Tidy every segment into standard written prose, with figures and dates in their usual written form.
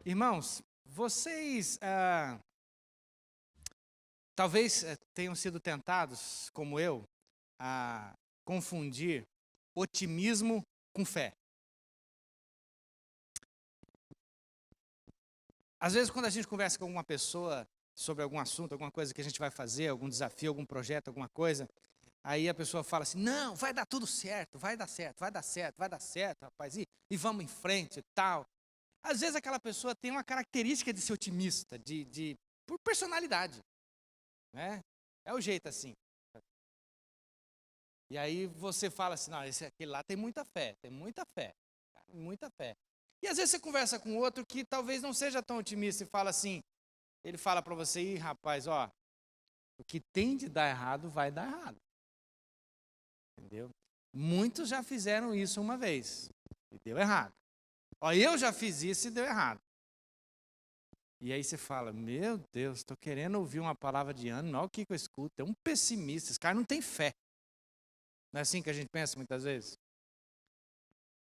Irmãos, vocês talvez tenham sido tentados, como eu, a confundir otimismo com fé. Às vezes, quando a gente conversa com alguma pessoa sobre algum assunto, alguma coisa que a gente vai fazer, algum desafio, algum projeto, alguma coisa, aí a pessoa fala assim, não, vai dar tudo certo, vai dar certo, vai dar certo, vai dar certo, rapaz, e vamos em frente e tal. Às vezes aquela pessoa tem uma característica de ser otimista, por personalidade, né? É o jeito assim. E aí você fala assim, não, aquele lá tem muita fé, muita fé. E às vezes você conversa com outro que talvez não seja tão otimista e fala assim, ele fala para você, ih, rapaz, ó, o que tem de dar errado vai dar errado. Entendeu? Muitos já fizeram isso uma vez e deu errado. Ó, eu já fiz isso e deu errado. E aí você fala, meu Deus, estou querendo ouvir uma palavra de ânimo, olha o que eu escuto, é um pessimista, esse cara não tem fé. Não é assim que a gente pensa muitas vezes?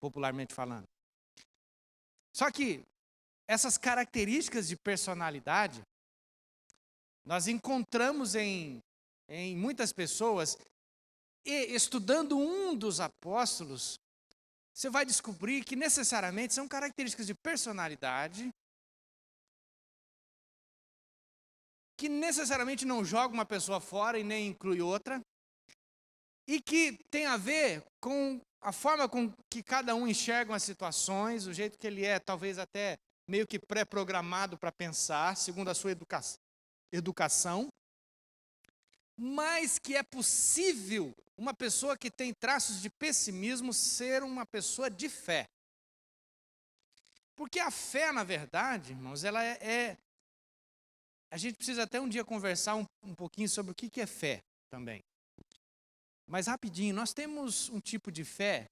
Popularmente falando. Só que essas características de personalidade, nós encontramos em muitas pessoas, e estudando um dos apóstolos, você vai descobrir que necessariamente são características de personalidade, que necessariamente não joga uma pessoa fora e nem inclui outra, e que tem a ver com a forma com que cada um enxerga as situações, o jeito que ele é, talvez até meio que pré-programado para pensar, segundo a sua educação, mas que é possível uma pessoa que tem traços de pessimismo ser uma pessoa de fé. Porque a fé, na verdade, irmãos, ela a gente precisa até um dia conversar um pouquinho sobre o que é fé também. Mas rapidinho, nós temos um tipo de fé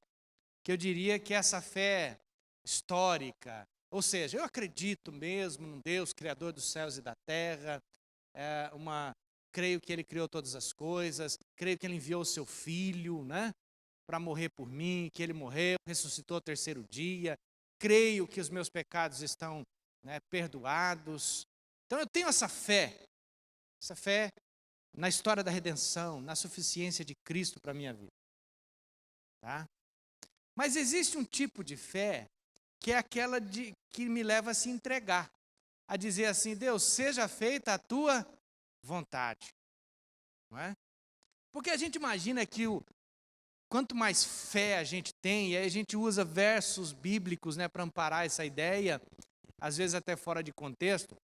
que eu diria que é essa fé histórica, ou seja, eu acredito mesmo num Deus criador dos céus e da terra, creio que Ele criou todas as coisas, creio que Ele enviou o seu Filho, né, para morrer por mim, que Ele morreu, ressuscitou ao terceiro dia, creio que os meus pecados estão, né, perdoados. Então eu tenho essa fé na história da redenção, na suficiência de Cristo para a minha vida. Tá? Mas existe um tipo de fé que é aquela que me leva a se entregar, a dizer assim, Deus, seja feita a tua vontade. Não é? Porque a gente imagina que quanto mais fé a gente tem, e aí a gente usa versos bíblicos, né, para amparar essa ideia, às vezes até fora de contexto,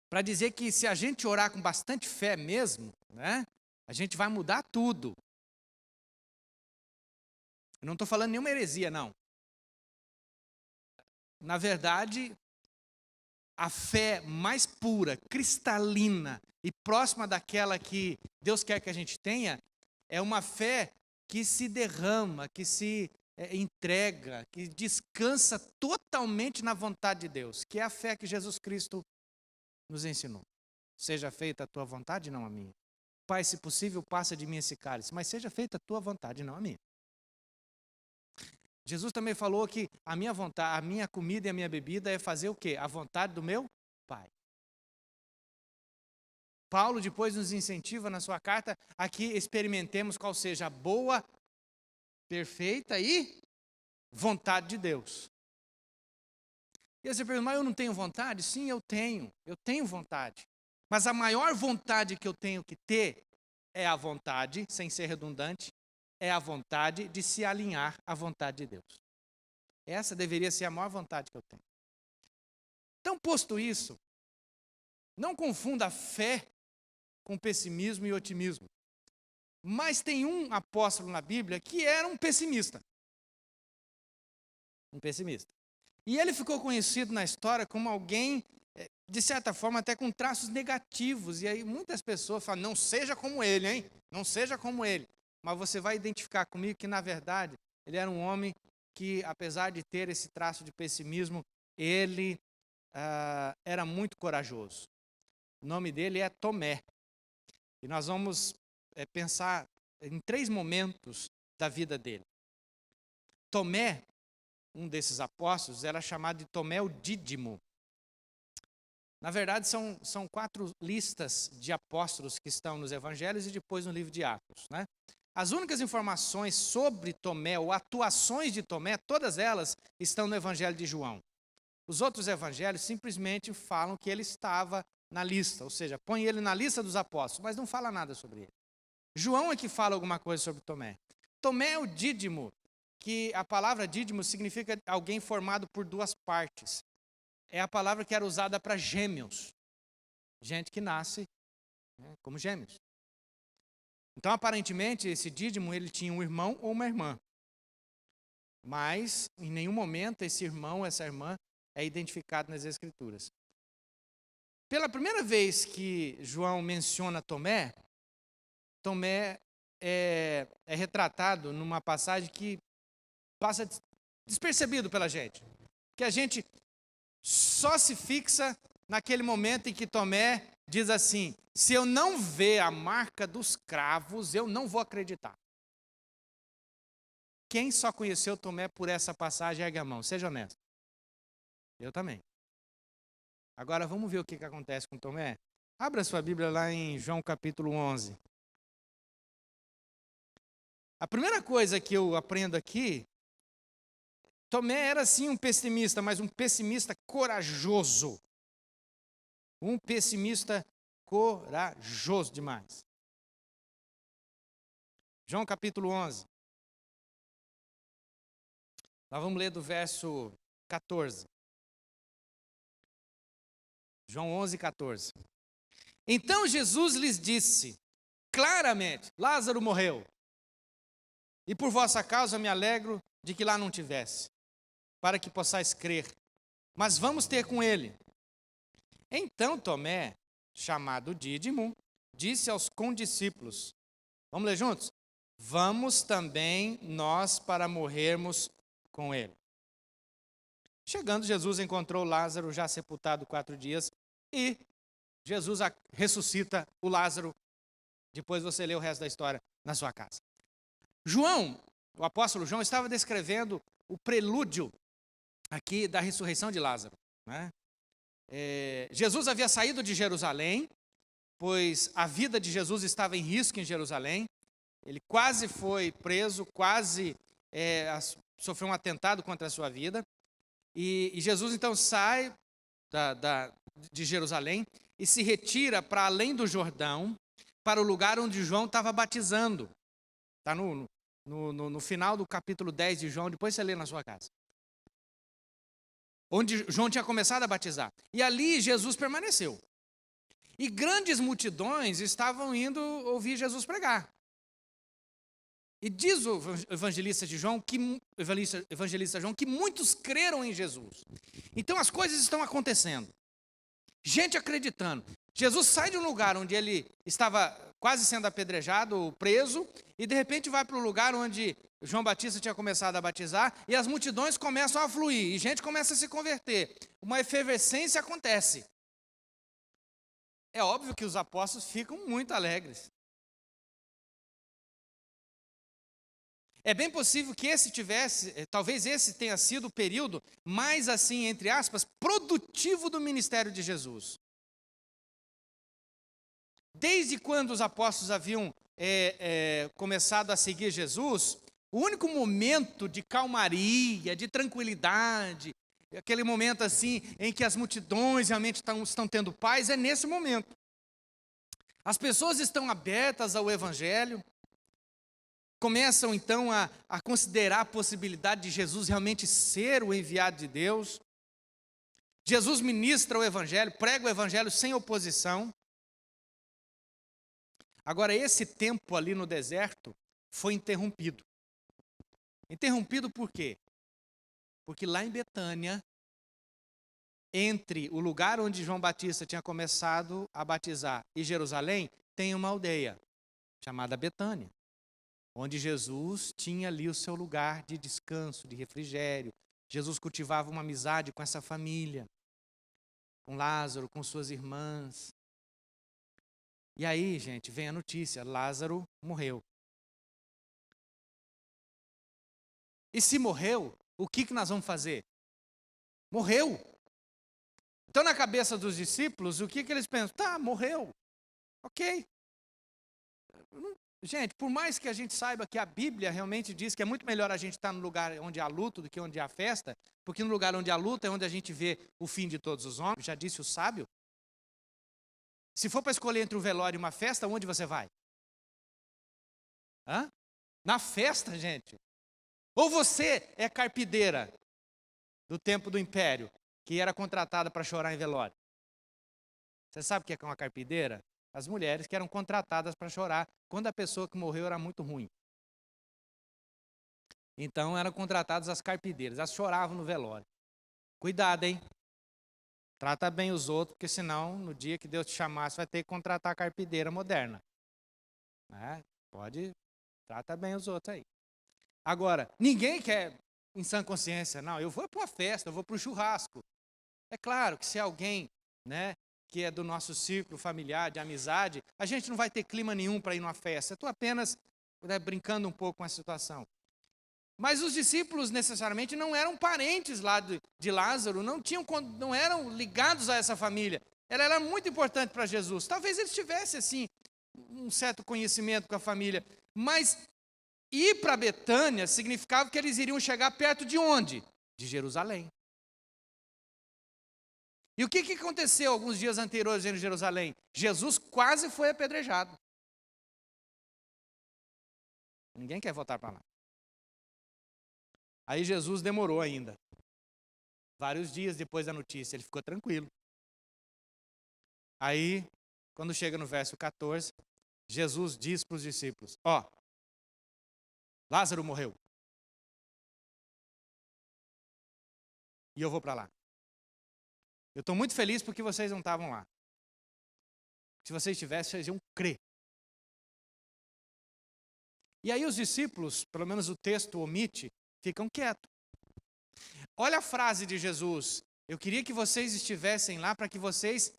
para dizer que se a gente orar com bastante fé mesmo, né, a gente vai mudar tudo. Eu não estou falando nenhuma heresia, não. Na verdade, a fé mais pura, cristalina e próxima daquela que Deus quer que a gente tenha, é uma fé que se derrama, que se entrega, que descansa totalmente na vontade de Deus, que é a fé que Jesus Cristo nos ensinou. Seja feita a tua vontade, não a minha. Pai, se possível, passa de mim esse cálice, mas seja feita a tua vontade, não a minha. Jesus também falou que a minha vontade, a minha comida e a minha bebida é fazer o quê? A vontade do meu Pai. Paulo depois nos incentiva na sua carta a que experimentemos qual seja a boa, perfeita e vontade de Deus. E você pergunta, mas eu não tenho vontade? Sim, eu tenho vontade. Mas a maior vontade que eu tenho que ter é a vontade, sem ser redundante, é a vontade de se alinhar à vontade de Deus. Essa deveria ser a maior vontade que eu tenho. Então, posto isso, não confunda a fé com pessimismo e otimismo. Mas tem um apóstolo na Bíblia que era um pessimista. Um pessimista. E ele ficou conhecido na história como alguém, de certa forma, até com traços negativos. E aí muitas pessoas falam, não seja como ele, hein? Não seja como ele. Mas você vai identificar comigo que, na verdade, ele era um homem que, apesar de ter esse traço de pessimismo, ele era muito corajoso. O nome dele é Tomé. E nós vamos pensar em 3 momentos da vida dele. Tomé, um desses apóstolos, era chamado de Tomé o Dídimo. Na verdade, são 4 listas de apóstolos que estão nos evangelhos e depois no livro de Atos, né? As únicas informações sobre Tomé, ou atuações de Tomé, todas elas estão no evangelho de João. Os outros evangelhos simplesmente falam que ele estava na lista, ou seja, põe ele na lista dos apóstolos, mas não fala nada sobre ele. João é que fala alguma coisa sobre Tomé. Tomé é o dídimo, que a palavra dídimo significa alguém formado por 2 partes. É a palavra que era usada para gêmeos, gente que nasce, né, como gêmeos. Então, aparentemente, esse dídimo, ele tinha um irmão ou uma irmã. Mas, em nenhum momento, esse irmão ou essa irmã é identificado nas Escrituras. Pela primeira vez que João menciona Tomé, Tomé é retratado numa passagem que passa despercebido pela gente. Que a gente só se fixa naquele momento em que Tomé diz assim: se eu não ver a marca dos cravos, eu não vou acreditar. Quem só conheceu Tomé por essa passagem, ergue a mão, seja honesto. Eu também. Agora vamos ver o que acontece com Tomé? Abra sua Bíblia lá em João capítulo 11. A primeira coisa que eu aprendo aqui, Tomé era sim um pessimista, mas um pessimista corajoso. Um pessimista corajoso demais. João capítulo 11. Nós vamos ler do verso 14. João 11, 14. Então Jesus lhes disse claramente: Lázaro morreu, e por vossa causa me alegro de que lá não tivesse, para que possais crer. Mas vamos ter com ele. Então Tomé, chamado Dídimo, disse aos condiscípulos: vamos ler juntos? Vamos também nós para morrermos com ele. Chegando, Jesus encontrou Lázaro já sepultado 4 dias e Jesus ressuscita o Lázaro. Depois você lê o resto da história na sua casa. João, o apóstolo João, estava descrevendo o prelúdio aqui da ressurreição de Lázaro, né? Jesus havia saído de Jerusalém, pois a vida de Jesus estava em risco em Jerusalém. Ele quase foi preso, quase sofreu um atentado contra a sua vida. E Jesus então sai de Jerusalém e se retira para além do Jordão, para o lugar onde João estava batizando. Está no final do capítulo 10 de João, depois você lê na sua casa. Onde João tinha começado a batizar. E ali Jesus permaneceu. E grandes multidões estavam indo ouvir Jesus pregar. E diz o evangelista João que muitos creram em Jesus. Então as coisas estão acontecendo. Gente acreditando. Jesus sai de um lugar onde ele estava quase sendo apedrejado, preso, e de repente vai para o lugar onde João Batista tinha começado a batizar, e as multidões começam a fluir, e gente começa a se converter. Uma efervescência acontece. É óbvio que os apóstolos ficam muito alegres. É bem possível que talvez esse tenha sido o período mais assim, entre aspas, produtivo do ministério de Jesus. Desde quando os apóstolos haviam começado a seguir Jesus, o único momento de calmaria, de tranquilidade, aquele momento assim em que as multidões realmente estão tendo paz, é nesse momento. As pessoas estão abertas ao Evangelho, começam então a considerar a possibilidade de Jesus realmente ser o enviado de Deus. Jesus ministra o Evangelho, prega o Evangelho sem oposição. Agora, esse tempo ali no deserto foi interrompido. Interrompido por quê? Porque lá em Betânia, entre o lugar onde João Batista tinha começado a batizar e Jerusalém, tem uma aldeia chamada Betânia, onde Jesus tinha ali o seu lugar de descanso, de refrigério. Jesus cultivava uma amizade com essa família, com Lázaro, com suas irmãs. E aí, gente, vem a notícia: Lázaro morreu. E se morreu, o que nós vamos fazer? Morreu. Então, na cabeça dos discípulos, o que eles pensam? Tá, morreu. Ok. Gente, por mais que a gente saiba que a Bíblia realmente diz que é muito melhor a gente estar no lugar onde há luto do que onde há festa, porque no lugar onde há luto é onde a gente vê o fim de todos os homens, já disse o sábio. Se for para escolher entre um velório e uma festa, onde você vai? Hã? Na festa, gente. Ou você é carpideira do tempo do Império, que era contratada para chorar em velório. Você sabe o que é uma carpideira? As mulheres que eram contratadas para chorar quando a pessoa que morreu era muito ruim. Então eram contratadas as carpideiras, elas choravam no velório. Cuidado, hein? Trata bem os outros, porque senão, no dia que Deus te chamar, você vai ter que contratar a carpideira moderna. Trata bem os outros aí. Agora, ninguém quer, em sã consciência, não, eu vou para uma festa, eu vou para um churrasco. É claro que se alguém, que é do nosso círculo familiar, de amizade, a gente não vai ter clima nenhum para ir numa festa. Eu estou apenas brincando um pouco com a situação. Mas os discípulos necessariamente não eram parentes lá de Lázaro, não eram ligados a essa família. Ela era muito importante para Jesus. Talvez eles tivessem, assim, um certo conhecimento com a família. Mas ir para Betânia significava que eles iriam chegar perto de onde? De Jerusalém. E o que aconteceu alguns dias anteriores em Jerusalém? Jesus quase foi apedrejado. Ninguém quer voltar para lá. Aí Jesus demorou ainda. Vários dias depois da notícia, ele ficou tranquilo. Aí, quando chega no verso 14, Jesus diz para os discípulos, Lázaro morreu. E eu vou para lá. Eu estou muito feliz porque vocês não estavam lá. Se vocês estivessem, vocês iam crer. E aí os discípulos, pelo menos o texto omite, ficam quietos. Olha a frase de Jesus. Eu queria que vocês estivessem lá para que vocês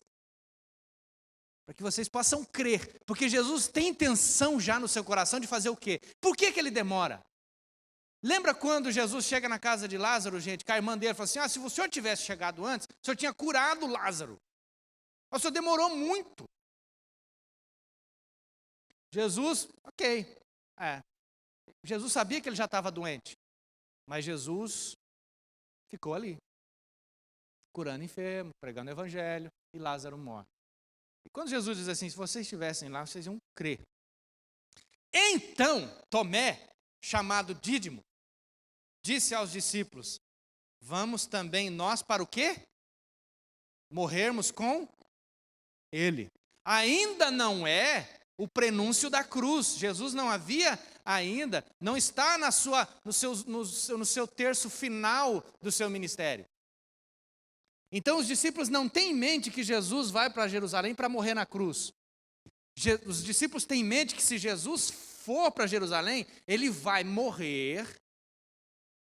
possam crer. Porque Jesus tem intenção já no seu coração de fazer o quê? Por que ele demora? Lembra quando Jesus chega na casa de Lázaro, gente, que a irmã dele falou assim, se o senhor tivesse chegado antes, o senhor tinha curado Lázaro. O senhor demorou muito. Jesus, ok. Jesus sabia que ele já estava doente. Mas Jesus ficou ali, curando enfermo, pregando o evangelho, e Lázaro morre. E quando Jesus diz assim, se vocês estivessem lá, vocês iam crer. Então, Tomé, chamado Dídimo, disse aos discípulos, vamos também nós para o quê? Morrermos com ele. Ainda não é o prenúncio da cruz. Jesus não havia ainda, não está no seu terço final do seu ministério. Então os discípulos não têm em mente que Jesus vai para Jerusalém para morrer na cruz. Os discípulos têm em mente que se Jesus for para Jerusalém, ele vai morrer,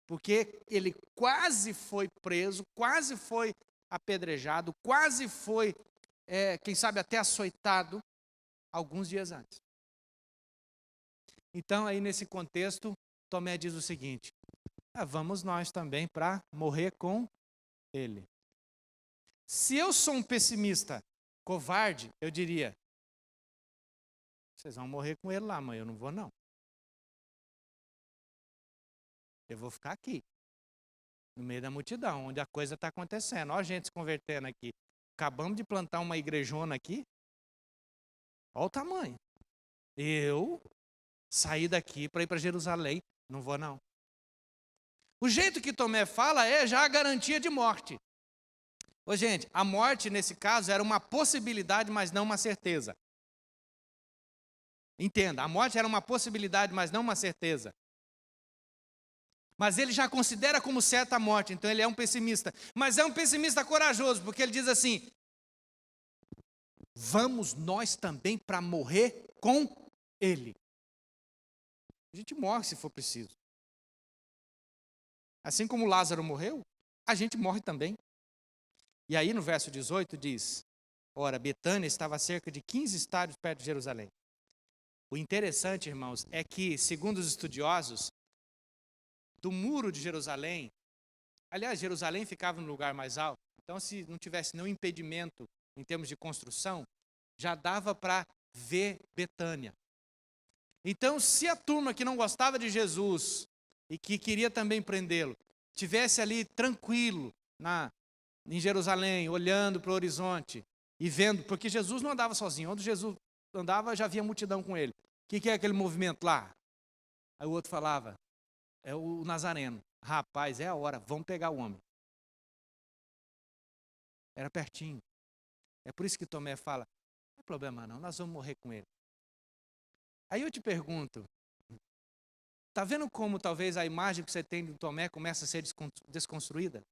porque ele quase foi preso, quase foi apedrejado, quase foi, quem sabe até açoitado, alguns dias antes. Então, aí nesse contexto, Tomé diz o seguinte, vamos nós também para morrer com ele. Se eu sou um pessimista, covarde, eu diria, vocês vão morrer com ele lá, mãe, eu não vou não. Eu vou ficar aqui, no meio da multidão, onde a coisa está acontecendo. Olha a gente se convertendo aqui. Acabamos de plantar uma igrejona aqui. Olha o tamanho. Eu saí daqui para ir para Jerusalém, não vou não. O jeito que Tomé fala é já a garantia de morte. Gente, a morte nesse caso era uma possibilidade, mas não uma certeza. Entenda, a morte era uma possibilidade, mas não uma certeza. Mas ele já considera como certa a morte, então ele é um pessimista. Mas é um pessimista corajoso, porque ele diz assim, vamos nós também para morrer com ele. A gente morre se for preciso. Assim como Lázaro morreu, a gente morre também. E aí no verso 18 diz, ora, Betânia estava a cerca de 15 estádios perto de Jerusalém. O interessante, irmãos, é que, segundo os estudiosos, do muro de Jerusalém, aliás, Jerusalém ficava no lugar mais alto, Então, se não tivesse nenhum impedimento em termos de construção, já dava para ver Betânia. Então, se a turma que não gostava de Jesus e que queria também prendê-lo, tivesse ali tranquilo em Jerusalém, olhando para o horizonte e vendo, porque Jesus não andava sozinho, onde Jesus andava já havia multidão com ele. O que é aquele movimento lá? Aí o outro falava, é o Nazareno. Rapaz, é a hora, vamos pegar o homem. Era pertinho. É por isso que Tomé fala, não tem problema não, nós vamos morrer com ele. Aí eu te pergunto, está vendo como talvez a imagem que você tem do Tomé começa a ser desconstruída?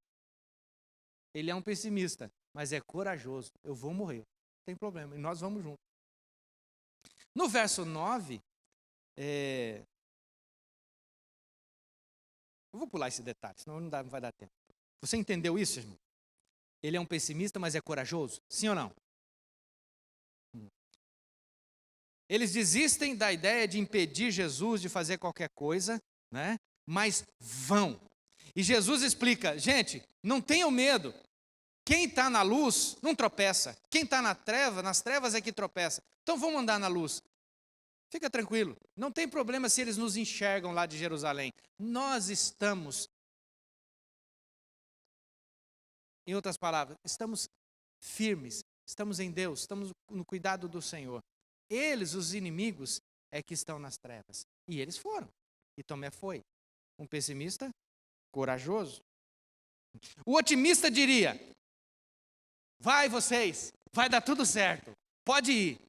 Ele é um pessimista, mas é corajoso. Eu vou morrer, não tem problema, e nós vamos juntos. No verso 9, eu vou pular esse detalhe, senão não vai dar tempo. Você entendeu isso, irmão? Ele é um pessimista, mas é corajoso? Sim ou não? Eles desistem da ideia de impedir Jesus de fazer qualquer coisa, né? Mas vão. E Jesus explica, gente, não tenham medo. Quem está na luz não tropeça. Quem está nas trevas é que tropeça. Então vamos andar na luz. Fica tranquilo. Não tem problema se eles nos enxergam lá de Jerusalém. Nós estamos, em outras palavras, estamos firmes. Estamos em Deus, estamos no cuidado do Senhor. Eles, os inimigos, é que estão nas trevas. E eles foram. E Tomé foi. Um pessimista corajoso. O otimista diria, vai vocês, vai dar tudo certo, pode ir.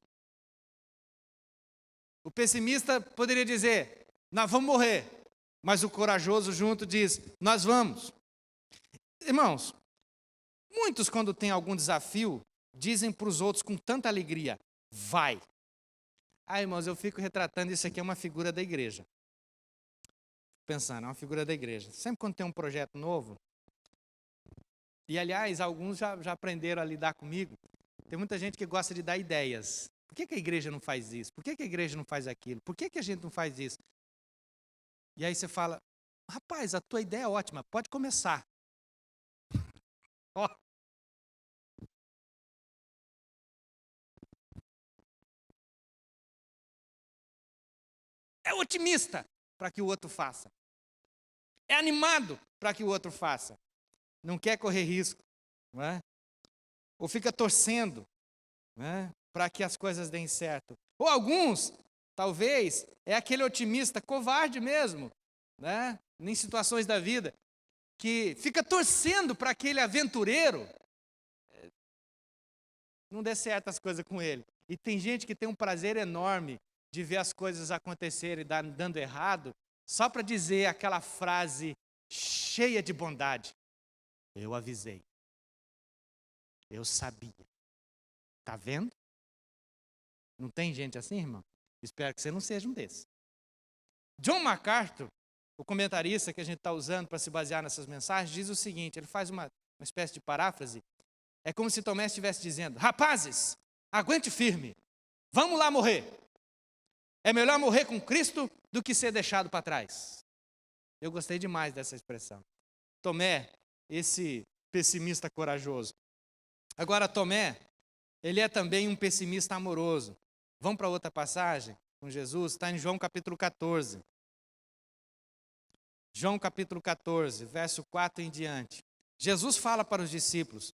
O pessimista poderia dizer, nós vamos morrer. Mas o corajoso junto diz, nós vamos. Irmãos, muitos quando tem algum desafio, dizem para os outros com tanta alegria, vai. Irmãos, eu fico retratando, isso aqui é uma figura da igreja. Pensando, é uma figura da igreja. Sempre quando tem um projeto novo, e aliás, alguns já aprenderam a lidar comigo, tem muita gente que gosta de dar ideias. Por que a igreja não faz isso? Por que a igreja não faz aquilo? Por que a gente não faz isso? E aí você fala, rapaz, a tua ideia é ótima, pode começar. Ó. É otimista para que o outro faça. É animado para que o outro faça. Não quer correr risco, não é? Ou fica torcendo, não é? Para que as coisas deem certo. Ou alguns, talvez, é aquele otimista covarde mesmo, né? Em situações da vida, que fica torcendo para aquele aventureiro não dê certo as coisas com ele. E tem gente que tem um prazer enorme de ver as coisas acontecerem dando errado, só para dizer aquela frase cheia de bondade. Eu avisei. Eu sabia. Está vendo? Não tem gente assim, irmão? Espero que você não seja um desses. John MacArthur, o comentarista que a gente está usando para se basear nessas mensagens, diz o seguinte, ele faz uma espécie de paráfrase. É como se Tomé estivesse dizendo, rapazes, aguente firme, vamos lá morrer. É melhor morrer com Cristo do que ser deixado para trás. Eu gostei demais dessa expressão. Tomé, esse pessimista corajoso. Agora, Tomé, ele é também um pessimista amoroso. Vamos para outra passagem com Jesus, está em João capítulo 14. João capítulo 14, verso 4 em diante. Jesus fala para os discípulos,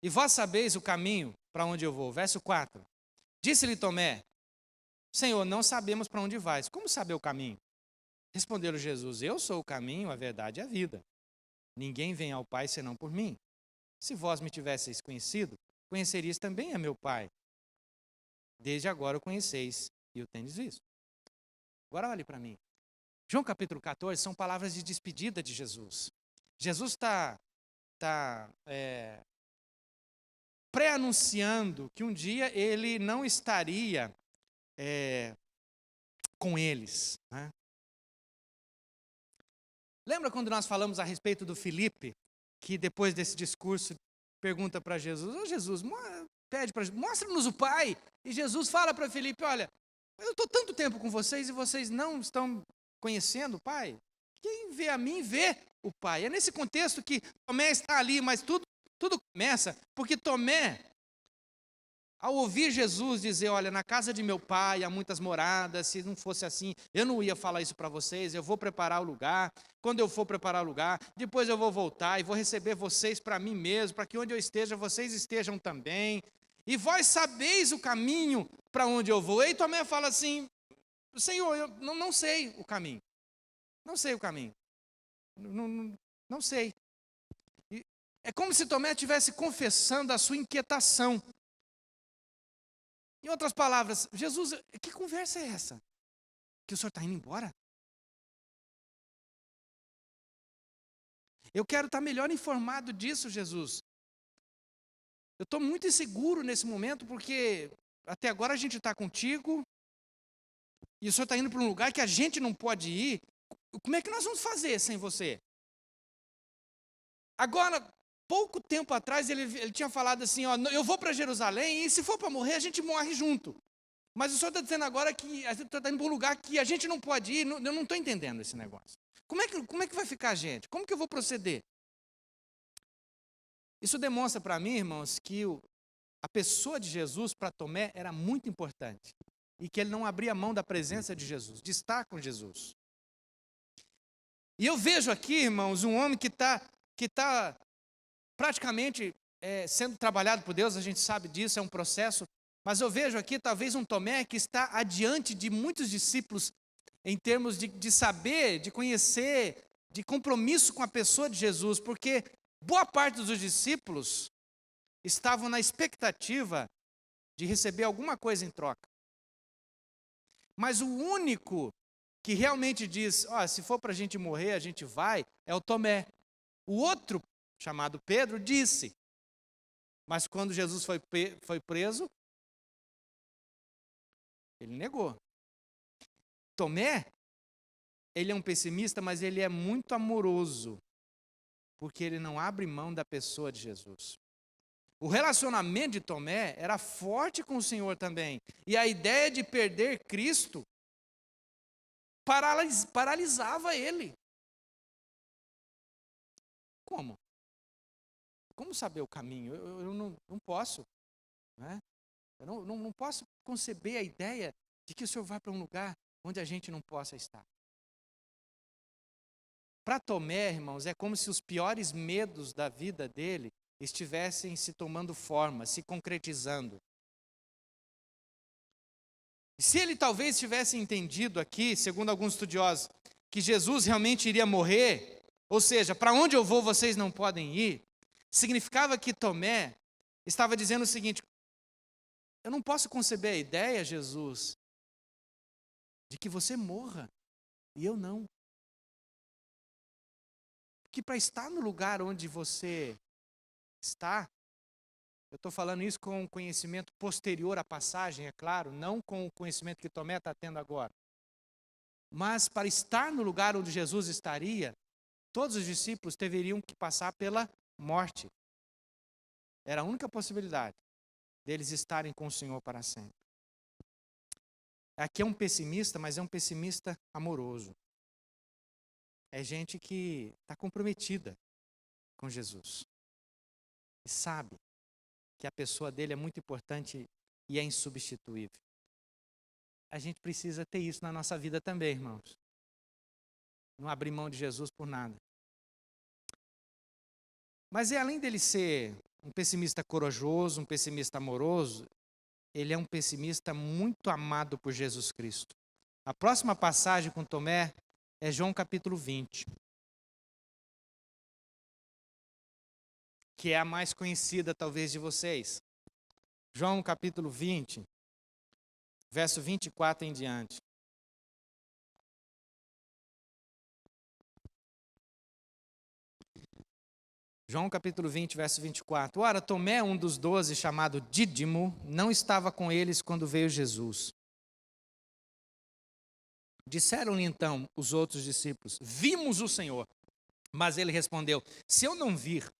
e vós sabeis o caminho para onde eu vou. Verso 4. Disse-lhe Tomé, Senhor, não sabemos para onde vais. Como saber o caminho? Respondeu Jesus, eu sou o caminho, a verdade e a vida. Ninguém vem ao Pai senão por mim. Se vós me tivesseis conhecido, conheceríeis também a meu Pai. Desde agora o conheceis e o tendes visto. Agora olhe para mim. João capítulo 14 são palavras de despedida de Jesus. Jesus está pré-anunciando que um dia ele não estaria com eles, né? Lembra quando nós falamos a respeito do Filipe, que depois desse discurso pergunta para Jesus, ô Jesus, pede para mostra-nos o Pai. E Jesus fala para Filipe, olha, eu estou tanto tempo com vocês e vocês não estão conhecendo o Pai. Quem vê a mim, vê o Pai. É nesse contexto que Tomé está ali, mas tudo começa porque Tomé, ao ouvir Jesus dizer, olha, na casa de meu pai há muitas moradas, se não fosse assim, eu não ia falar isso para vocês, eu vou preparar o lugar, quando eu for preparar o lugar, depois eu vou voltar e vou receber vocês para mim mesmo, para que onde eu esteja, vocês estejam também, e vós sabeis o caminho para onde eu vou. E Tomé fala assim, Senhor, eu não sei o caminho, não sei o caminho, não sei. E é como se Tomé estivesse confessando a sua inquietação. Em outras palavras, Jesus, que conversa é essa? Que o senhor está indo embora? Eu quero estar melhor informado disso, Jesus. Eu estou muito inseguro nesse momento, porque até agora a gente está contigo, e o senhor está indo para um lugar que a gente não pode ir. Como é que nós vamos fazer sem você? Agora, pouco tempo atrás, ele tinha falado assim, ó, eu vou para Jerusalém, e se for para morrer, a gente morre junto. Mas o senhor está dizendo agora que a gente está indo para um lugar que a gente não pode ir. Eu não estou entendendo esse negócio. Como é que vai ficar a gente? Como que eu vou proceder? Isso demonstra para mim, irmãos, que a pessoa de Jesus para Tomé era muito importante. E que ele não abria mão da presença de Jesus, de estar com Jesus. E eu vejo aqui, irmãos, um homem que está praticamente sendo trabalhado por Deus, a gente sabe disso, é um processo. Mas eu vejo aqui talvez um Tomé que está adiante de muitos discípulos em termos de saber, de conhecer, de compromisso com a pessoa de Jesus, porque boa parte dos discípulos estavam na expectativa de receber alguma coisa em troca. Mas o único que realmente diz, se for para a gente morrer, a gente vai, é o Tomé. O outro, chamado Pedro, disse, mas quando Jesus foi preso, ele negou. Tomé, ele é um pessimista, mas ele é muito amoroso, porque ele não abre mão da pessoa de Jesus. O relacionamento de Tomé era forte com o Senhor também. E a ideia de perder Cristo paralisava ele. Como? Como saber o caminho? Eu não posso. Né? Eu não posso conceber a ideia de que o Senhor vai para um lugar onde a gente não possa estar. Para Tomé, irmãos, é como se os piores medos da vida dele estivessem se tomando forma, se concretizando. E se ele talvez tivesse entendido aqui, segundo alguns estudiosos, que Jesus realmente iria morrer, ou seja, para onde eu vou vocês não podem ir, significava que Tomé estava dizendo o seguinte, eu não posso conceber a ideia, Jesus, de que você morra e eu não. Porque para estar no lugar onde você está, eu estou falando isso com conhecimento posterior à passagem, é claro, não com o conhecimento que Tomé está tendo agora. Mas para estar no lugar onde Jesus estaria, todos os discípulos deveriam que passar pela morte. Era a única possibilidade deles estarem com o Senhor para sempre. Aqui é um pessimista, mas é um pessimista amoroso. É gente que está comprometida com Jesus. E sabe que a pessoa dele é muito importante e é insubstituível. A gente precisa ter isso na nossa vida também, irmãos. Não abrir mão de Jesus por nada. Mas além dele ser um pessimista corajoso, um pessimista amoroso, ele é um pessimista muito amado por Jesus Cristo. A próxima passagem com Tomé é João capítulo 20. Que é a mais conhecida talvez de vocês. João capítulo 20, verso 24 em diante. João capítulo 20, verso 24. Ora, Tomé, um dos 12, chamado Dídimo, não estava com eles quando veio Jesus. Disseram-lhe então os outros discípulos, vimos o Senhor. Mas ele respondeu, se eu não vir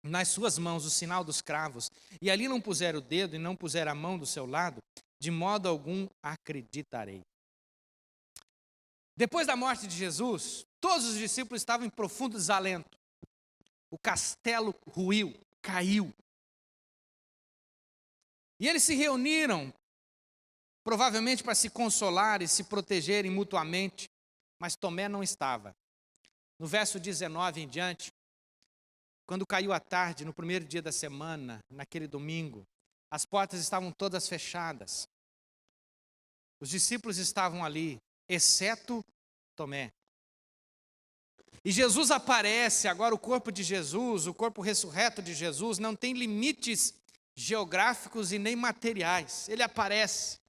nas suas mãos o sinal dos cravos, e ali não puser o dedo e não puser a mão do seu lado, de modo algum acreditarei. Depois da morte de Jesus, Todos os discípulos estavam em profundo desalento. O castelo ruiu, caiu. E eles se reuniram, provavelmente para se consolar e se protegerem mutuamente, mas Tomé não estava. No verso 19 em diante, quando caiu a tarde, no primeiro dia da semana, naquele domingo, as portas estavam todas fechadas. Os discípulos estavam ali, exceto Tomé. E Jesus aparece, agora o corpo de Jesus, o corpo ressurreto de Jesus, não tem limites geográficos e nem materiais. Ele aparece.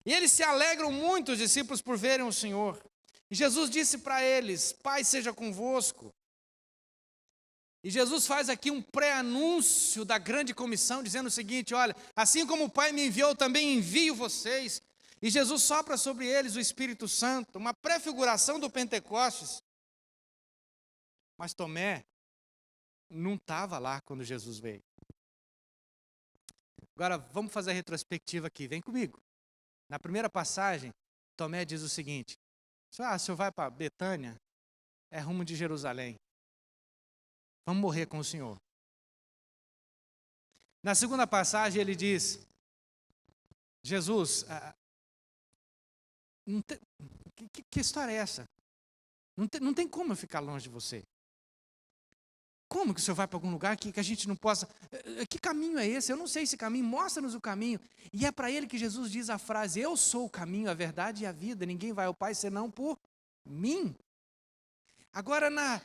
E eles se alegram muito, os discípulos, por verem o Senhor. E Jesus disse para eles: Pai seja convosco. E Jesus faz aqui um pré-anúncio da grande comissão, dizendo o seguinte: olha, assim como o Pai me enviou, eu também envio vocês. E Jesus sopra sobre eles o Espírito Santo, uma prefiguração do Pentecostes. Mas Tomé não estava lá quando Jesus veio. Agora, vamos fazer a retrospectiva aqui, vem comigo. Na primeira passagem, Tomé diz o seguinte: se o senhor vai para Betânia, é rumo de Jerusalém. Vamos morrer com o Senhor. Na segunda passagem, ele diz: Jesus, que história é essa? Não tem como eu ficar longe de você. Como que o senhor vai para algum lugar que a gente não possa... Que caminho é esse? Eu não sei esse caminho, mostra-nos o caminho. E é para ele que Jesus diz a frase: eu sou o caminho, a verdade e a vida, ninguém vai ao Pai senão por mim. Agora, na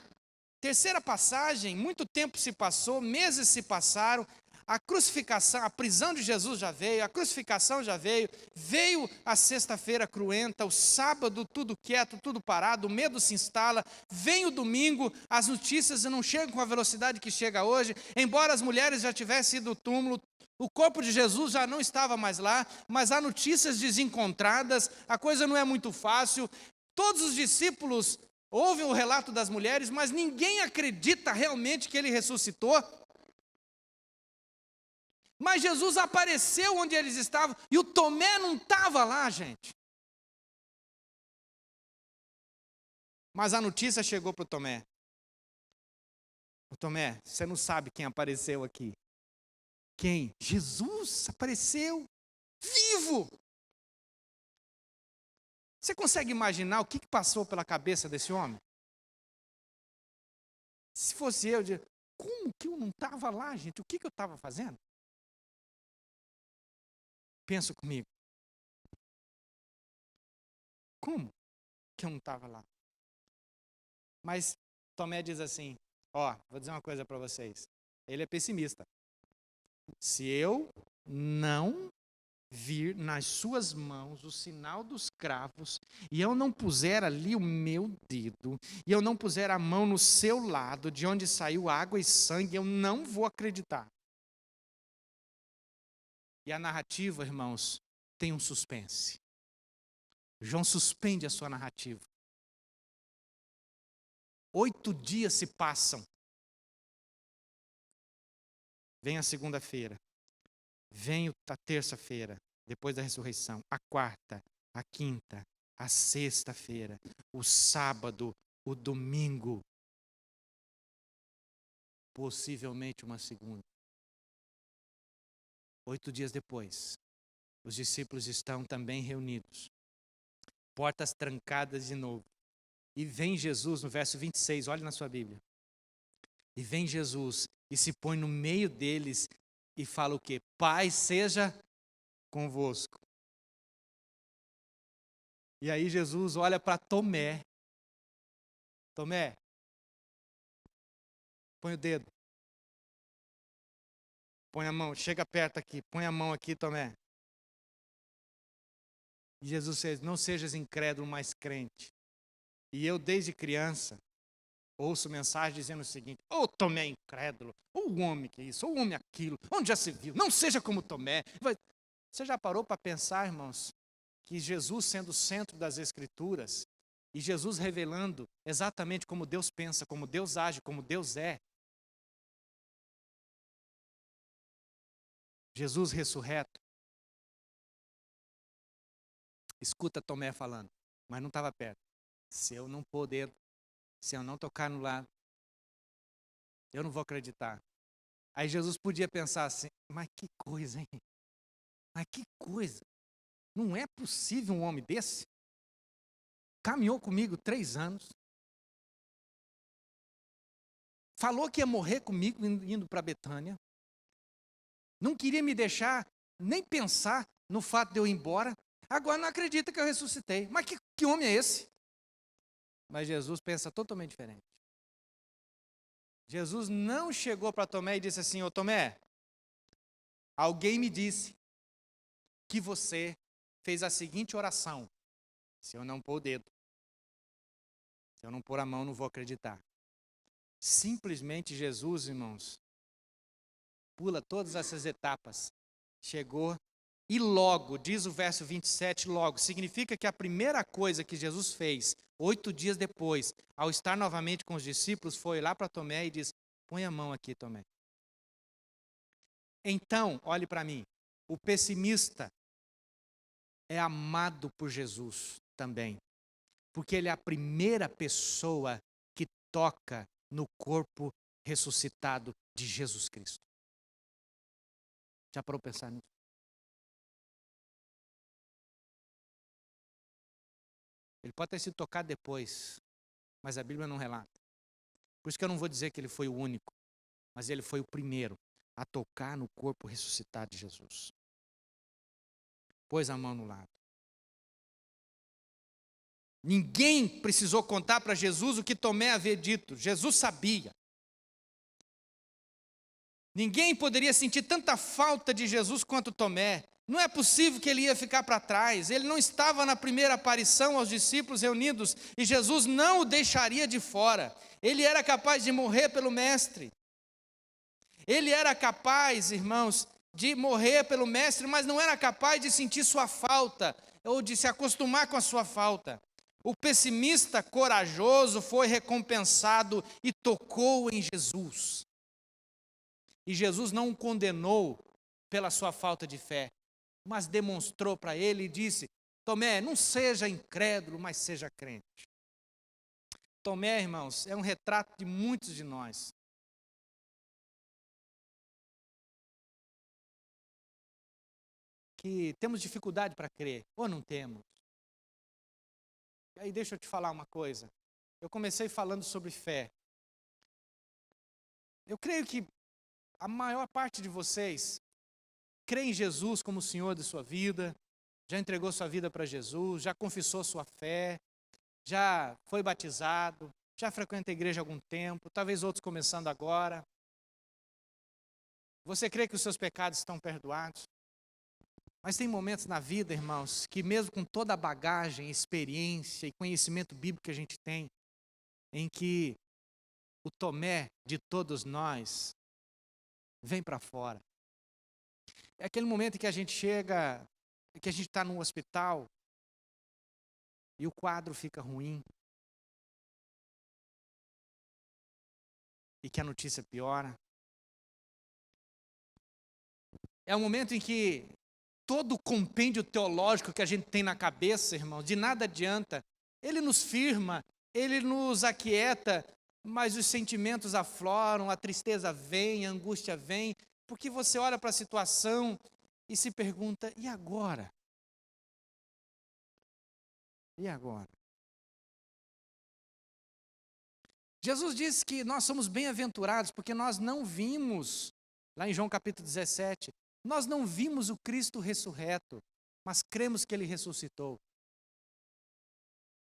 terceira passagem, muito tempo se passou, meses se passaram, a crucificação, a prisão de Jesus já veio, a crucificação já veio, veio a sexta-feira cruenta, o sábado tudo quieto, tudo parado, o medo se instala, vem o domingo, as notícias não chegam com a velocidade que chega hoje, embora as mulheres já tivessem ido ao túmulo, o corpo de Jesus já não estava mais lá, mas há notícias desencontradas, a coisa não é muito fácil, todos os discípulos ouvem o relato das mulheres, mas ninguém acredita realmente que ele ressuscitou. Mas Jesus apareceu onde eles estavam, e o Tomé não estava lá, gente. Mas a notícia chegou para o Tomé. O Tomé, você não sabe quem apareceu aqui. Quem? Jesus apareceu, vivo. Você consegue imaginar o que passou pela cabeça desse homem? Se fosse eu diria: como que eu não estava lá, gente? O que eu estava fazendo? Pensa comigo. Como que eu não estava lá? Mas Tomé diz assim: ó, vou dizer uma coisa para vocês. Ele é pessimista. Se eu não vir nas suas mãos o sinal dos cravos, e eu não puser ali o meu dedo, e eu não puser a mão no seu lado, de onde saiu água e sangue, eu não vou acreditar. E a narrativa, irmãos, tem um suspense. João suspende a sua narrativa. 8 dias se passam. Vem a segunda-feira. Vem a terça-feira, depois da ressurreição. A quarta, a quinta, a sexta-feira, o sábado, o domingo. Possivelmente uma segunda. 8 dias depois, os discípulos estão também reunidos. Portas trancadas de novo. E vem Jesus, no verso 26, olhe na sua Bíblia. E vem Jesus e se põe no meio deles e fala o quê? Pai seja convosco. E aí Jesus olha para Tomé. Tomé, põe o dedo. Põe a mão, chega perto aqui, põe a mão aqui, Tomé. E Jesus diz: não sejas incrédulo, mas crente. E eu, desde criança, ouço mensagem dizendo o seguinte: ô Tomé incrédulo, ou o homem que é isso, ou o homem aquilo, onde já se viu, não seja como Tomé. Você já parou para pensar, irmãos, que Jesus sendo o centro das Escrituras, e Jesus revelando exatamente como Deus pensa, como Deus age, como Deus é. Jesus ressurreto. Escuta Tomé falando, mas não estava perto. Se eu não pôr o dedo, Se eu não tocar no lado, eu não vou acreditar. Aí Jesus podia pensar assim, mas que coisa, hein? Mas que coisa. Não é possível um homem desse? Caminhou comigo 3 anos. Falou que ia morrer comigo indo para Betânia. Não queria me deixar nem pensar no fato de eu ir embora. Agora não acredita que eu ressuscitei. Mas que homem é esse? Mas Jesus pensa totalmente diferente. Jesus não chegou para Tomé e disse assim, ô Tomé, alguém me disse que você fez a seguinte oração. Se eu não pôr o dedo, se eu não pôr a mão, não vou acreditar. Simplesmente Jesus, irmãos, pula todas essas etapas. Chegou e logo, diz o verso 27, logo, significa que a primeira coisa que Jesus fez, 8 dias depois, ao estar novamente com os discípulos, foi lá para Tomé e disse, põe a mão aqui, Tomé. Então, olhe para mim, o pessimista é amado por Jesus também, porque ele é a primeira pessoa que toca no corpo ressuscitado de Jesus Cristo. Já parou para pensar nisso? Ele pode ter sido tocado depois, mas a Bíblia não relata. Por isso que eu não vou dizer que ele foi o único, mas ele foi o primeiro a tocar no corpo ressuscitado de Jesus. Pôs a mão no lado. Ninguém precisou contar para Jesus o que Tomé havia dito. Jesus sabia. Ninguém poderia sentir tanta falta de Jesus quanto Tomé. Não é possível que ele ia ficar para trás. Ele não estava na primeira aparição aos discípulos reunidos e Jesus não o deixaria de fora. Ele era capaz de morrer pelo Mestre. Ele era capaz, irmãos, de morrer pelo Mestre, mas não era capaz de sentir sua falta ou de se acostumar com a sua falta. O pessimista corajoso foi recompensado e tocou em Jesus. E Jesus não o condenou pela sua falta de fé, mas demonstrou para ele e disse, Tomé, não seja incrédulo, mas seja crente. Tomé, irmãos, é um retrato de muitos de nós. Que temos dificuldade para crer, ou não temos. E aí deixa eu te falar uma coisa. Eu comecei falando sobre fé. Eu creio que a maior parte de vocês crê em Jesus como o Senhor de sua vida, já entregou sua vida para Jesus, já confessou sua fé, já foi batizado, já frequenta a igreja há algum tempo, talvez outros começando agora. Você crê que os seus pecados estão perdoados? Mas tem momentos na vida, irmãos, que mesmo com toda a bagagem, experiência e conhecimento bíblico que a gente tem, em que o Tomé de todos nós vem para fora. É aquele momento em que a gente chega, que a gente está num hospital e o quadro fica ruim e que a notícia piora. É o momento em que todo o compêndio teológico que a gente tem na cabeça, irmão, de nada adianta. Ele nos firma, ele nos aquieta, mas os sentimentos afloram, a tristeza vem, a angústia vem, porque você olha para a situação e se pergunta, e agora? E agora? Jesus disse que nós somos bem-aventurados porque nós não vimos, lá em João capítulo 17, nós não vimos o Cristo ressurreto, mas cremos que Ele ressuscitou.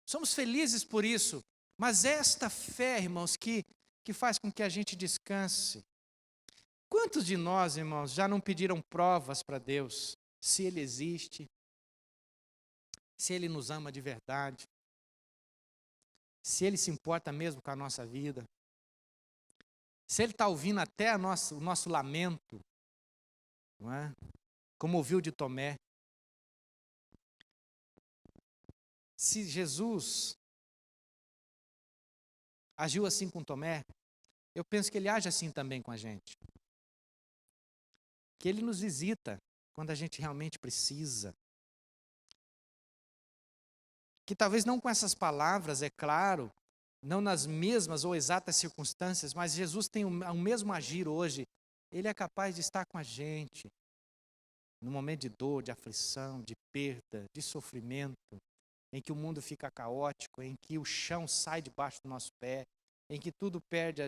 Somos felizes por isso, mas esta fé, irmãos, que faz com que a gente descanse. Quantos de nós, irmãos, já não pediram provas para Deus, se Ele existe, se Ele nos ama de verdade, se Ele se importa mesmo com a nossa vida, se Ele está ouvindo até o nosso lamento, não é? Como ouviu de Tomé. Se Jesus agiu assim com Tomé, eu penso que Ele age assim também com a gente. Que Ele nos visita quando a gente realmente precisa. Que talvez não com essas palavras, é claro, não nas mesmas ou exatas circunstâncias, mas Jesus tem o mesmo agir hoje. Ele é capaz de estar com a gente no momento de dor, de aflição, de perda, de sofrimento, em que o mundo fica caótico, em que o chão sai debaixo do nosso pé, em que tudo perde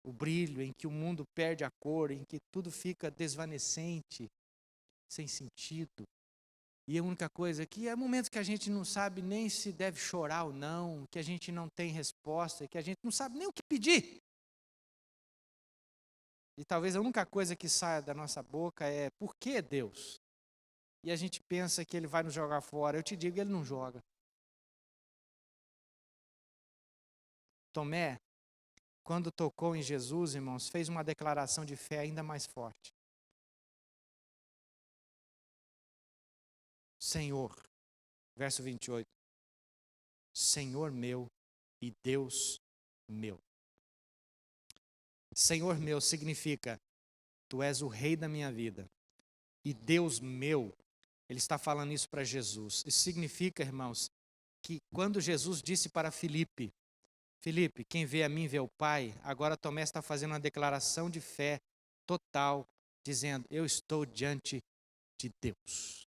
o brilho, em que o mundo perde a cor, em que tudo fica desvanecente, sem sentido. E a única coisa é que é momentos que a gente não sabe nem se deve chorar ou não, que a gente não tem resposta, que a gente não sabe nem o que pedir. E talvez a única coisa que saia da nossa boca é: por que Deus? E a gente pensa que Ele vai nos jogar fora. Eu te digo, Ele não joga. Tomé, quando tocou em Jesus, irmãos, fez uma declaração de fé ainda mais forte. Senhor, verso 28, Senhor meu e Deus meu. Senhor meu significa: Tu és o rei da minha vida. E Deus meu, ele está falando isso para Jesus. Isso significa, irmãos, que quando Jesus disse para Filipe, Filipe, quem vê a mim vê o Pai, agora Tomé está fazendo uma declaração de fé total, dizendo: eu estou diante de Deus.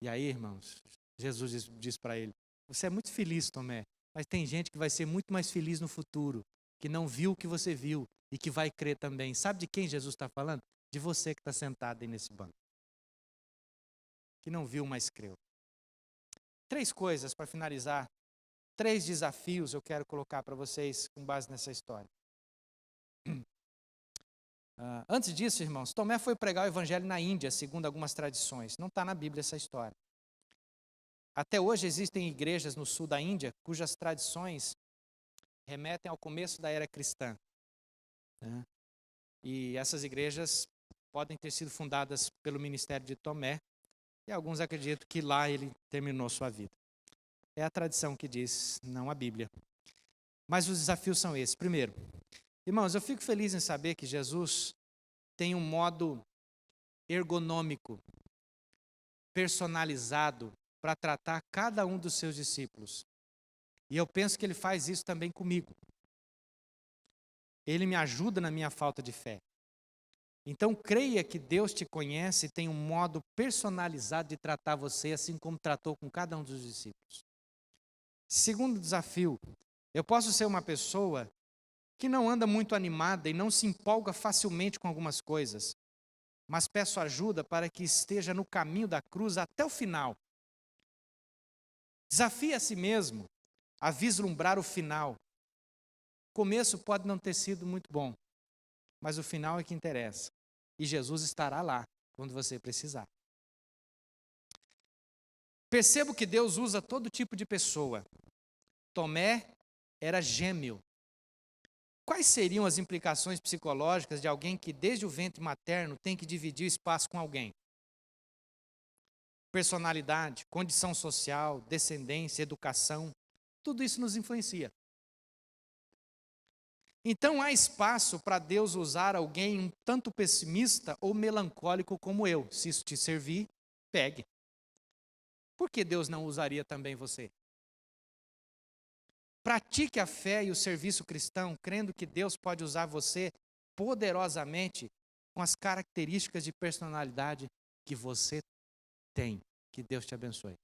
E aí, irmãos, Jesus diz para ele: você é muito feliz, Tomé, mas tem gente que vai ser muito mais feliz no futuro, que não viu o que você viu e que vai crer também. Sabe de quem Jesus está falando? De você que está sentado aí nesse banco, que não viu, mas creu. 3 coisas para finalizar, 3 desafios eu quero colocar para vocês com base nessa história. Antes disso, irmãos, Tomé foi pregar o evangelho na Índia, segundo algumas tradições. Não está na Bíblia essa história. Até hoje existem igrejas no sul da Índia cujas tradições remetem ao começo da era cristã. Né? E essas igrejas podem ter sido fundadas pelo ministério de Tomé, e alguns acreditam que lá ele terminou sua vida. É a tradição que diz, não a Bíblia. Mas os desafios são esses. Primeiro, irmãos, eu fico feliz em saber que Jesus tem um modo ergonômico, personalizado, para tratar cada um dos seus discípulos. E eu penso que Ele faz isso também comigo. Ele me ajuda na minha falta de fé. Então creia que Deus te conhece e tem um modo personalizado de tratar você, assim como tratou com cada um dos discípulos. Segundo desafio, eu posso ser uma pessoa que não anda muito animada e não se empolga facilmente com algumas coisas, mas peço ajuda para que esteja no caminho da cruz até o final. Desafie a si mesmo a vislumbrar o final. O começo pode não ter sido muito bom, mas o final é que interessa. E Jesus estará lá quando você precisar. Percebo que Deus usa todo tipo de pessoa. Tomé era gêmeo. Quais seriam as implicações psicológicas de alguém que desde o ventre materno tem que dividir o espaço com alguém? Personalidade, condição social, descendência, educação, tudo isso nos influencia. Então há espaço para Deus usar alguém um tanto pessimista ou melancólico como eu. Se isso te servir, pegue. Por que Deus não usaria também você? Pratique a fé e o serviço cristão, crendo que Deus pode usar você poderosamente com as características de personalidade que você tem. Que Deus te abençoe.